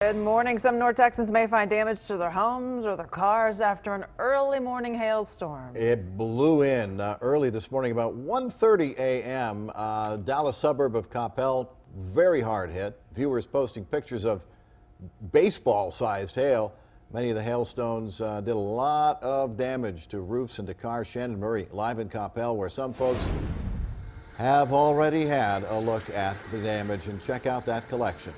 Good morning. Some North Texans may find damage to their homes or their cars after an early morning hailstorm. It blew in early this morning about 1:30 a.m. Dallas suburb of Coppell, very hard hit. Viewers posting pictures of baseball-sized hail. Many of the hailstones did a lot of damage to roofs and to cars. Shannon Murray live in Coppell, where some folks have already had a look at the damage, and check out that collection.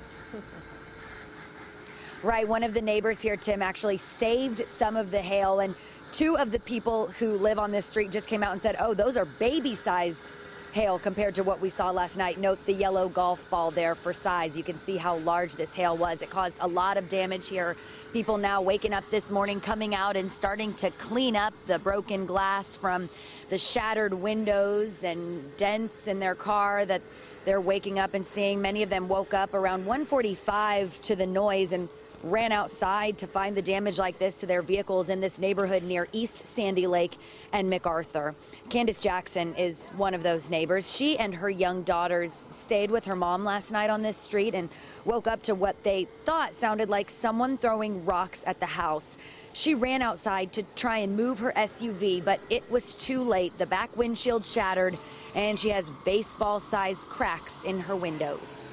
Right, one of the neighbors here, Tim, actually saved some of the hail, and two of the people who live on this street just came out and said, oh, those are baby-sized hail compared to what we saw last night. Note the yellow golf ball there for size. You can see how large this hail was. It caused a lot of damage here. People now waking up this morning, coming out and starting to clean up the broken glass from the shattered windows and dents in their car that they're waking up and seeing. Many of them woke up around 1:45 to the noise and ran outside to find the damage like this to their vehicles in this neighborhood near East Sandy Lake and MacArthur. Candace Jackson is one of those neighbors. She and her young daughters stayed with her mom last night on this street and woke up to what they thought sounded like someone throwing rocks at the house. She ran outside to try and move her SUV, but it was too late. The back windshield shattered, and she has baseball-sized cracks in her windows.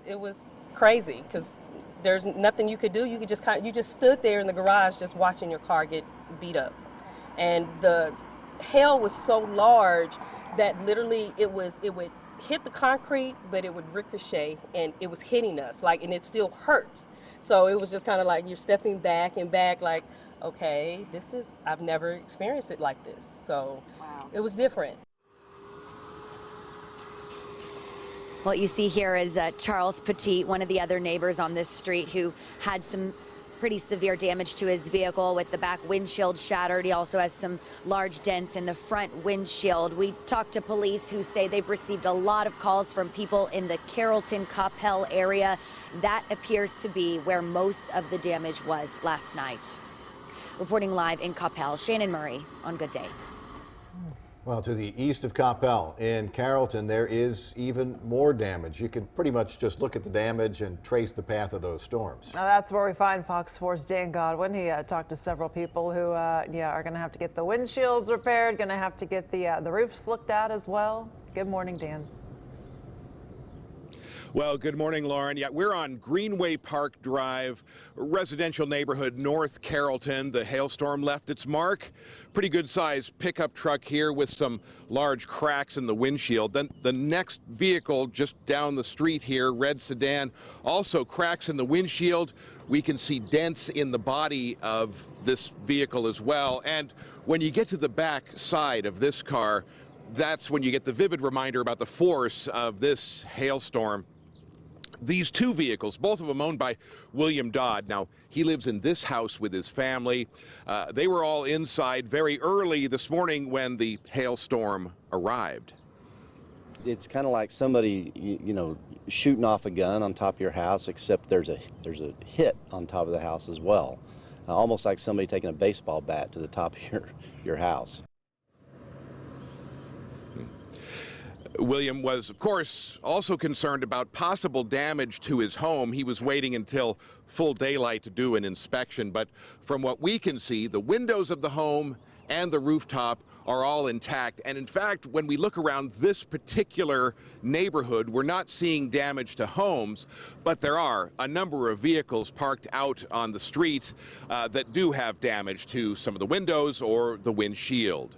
It was crazy because there's nothing you could do. You could just you just stood there in the garage just watching your car get beat up. And the hail was so large that literally it would hit the concrete, but it would ricochet, and it was hitting us, and it still hurts. So it was just kind of like you're stepping back and back, like, okay, I've never experienced it like this. So wow. It was different. What you see here is Charles Petit, one of the other neighbors on this street, who had some pretty severe damage to his vehicle with the back windshield shattered. He also has some large dents in the front windshield. We talked to police who say they've received a lot of calls from people in the Carrollton, Coppell area. That appears to be where most of the damage was last night. Reporting live in Coppell, Shannon Murray on Good Day. Well, to the east of Coppell in Carrollton, there is even more damage. You can pretty much just look at the damage and trace the path of those storms. Now that's where we find Fox 4's Dan Godwin. He talked to several people who are going to have to get the windshields repaired, going to have to get the roofs looked at as well. Good morning, Dan. Well, good morning, Lauren. Yeah, we're on Greenway Park Drive, residential neighborhood, North Carrollton. The hailstorm left its mark. Pretty good sized pickup truck here with some large cracks in the windshield. Then the next vehicle just down the street here, red sedan, also cracks in the windshield. We can see dents in the body of this vehicle as well. And when you get to the back side of this car, that's when you get the vivid reminder about the force of this hailstorm. These two vehicles, both of them owned by William Dodd. Now, he lives in this house with his family. They were all inside very early this morning when the hailstorm arrived. It's kind of like somebody, shooting off a gun on top of your house, except there's a hit on top of the house as well. Almost like somebody taking a baseball bat to the top of your house. William was, of course, also concerned about possible damage to his home. He was waiting until full daylight to do an inspection, but from what we can see, the windows of the home and the rooftop are all intact. And in fact, when we look around this particular neighborhood, we're not seeing damage to homes, but there are a number of vehicles parked out on the street that do have damage to some of the windows or the windshield.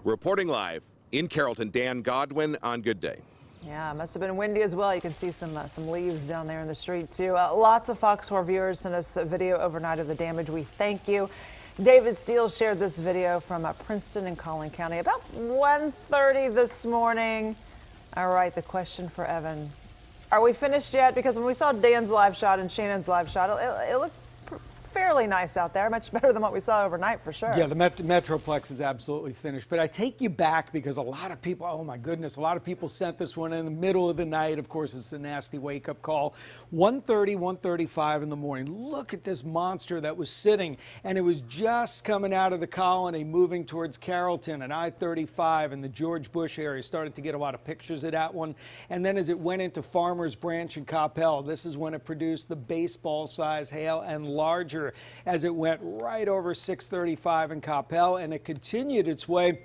Reporting live in Carrollton, Dan Godwin on Good Day. Yeah, it must have been windy as well. You can see some leaves down there in the street too. Lots of Fox 4 viewers sent us a video overnight of the damage. We thank you. David Steele shared this video from Princeton and Collin County about 1:30 this morning. All right, the question for Evan. Are we finished yet? Because when we saw Dan's live shot and Shannon's live shot, it looked fairly fairly nice out there, much better than what we saw overnight for sure. Yeah, the Metroplex is absolutely finished. But I take you back because a lot of people, oh my goodness, a lot of people sent this one in the middle of the night. Of course, it's a nasty wake-up call. 1:30, 1:35 in the morning. Look at this monster that was sitting, and it was just coming out of the colony, moving towards Carrollton and I-35 and the George Bush area. Started to get a lot of pictures of that one. And then as it went into Farmers Branch and Coppell, this is when it produced the baseball-size hail and larger as it went right over 635 in Coppell, and it continued its way.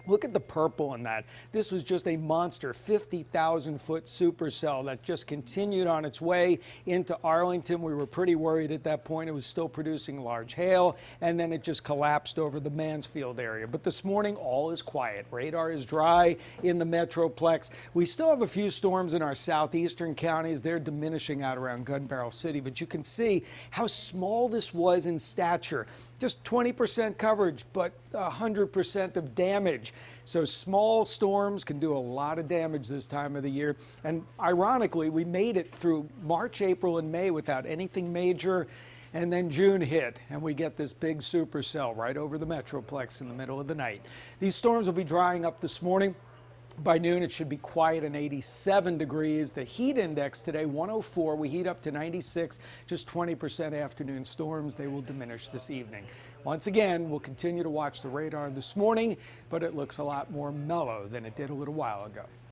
Look at the purple in that. This was just a monster 50,000-foot supercell that just continued on its way into Arlington. We were pretty worried at that point. It was still producing large hail, and then it just collapsed over the Mansfield area. But this morning, all is quiet. Radar is dry in the Metroplex. We still have a few storms in our southeastern counties. They're diminishing out around Gun Barrel City, but you can see how small this was in stature. Just 20% coverage, but 100% of damage. So small storms can do a lot of damage this time of the year. And ironically, we made it through March, April, and May without anything major. And then June hit, and we get this big supercell right over the Metroplex in the middle of the night. These storms will be drying up this morning. By noon, it should be quiet and 87 degrees. The heat index today, 104. We heat up to 96. Just 20% afternoon storms. They will diminish this evening. Once again, we'll continue to watch the radar this morning, but it looks a lot more mellow than it did a little while ago.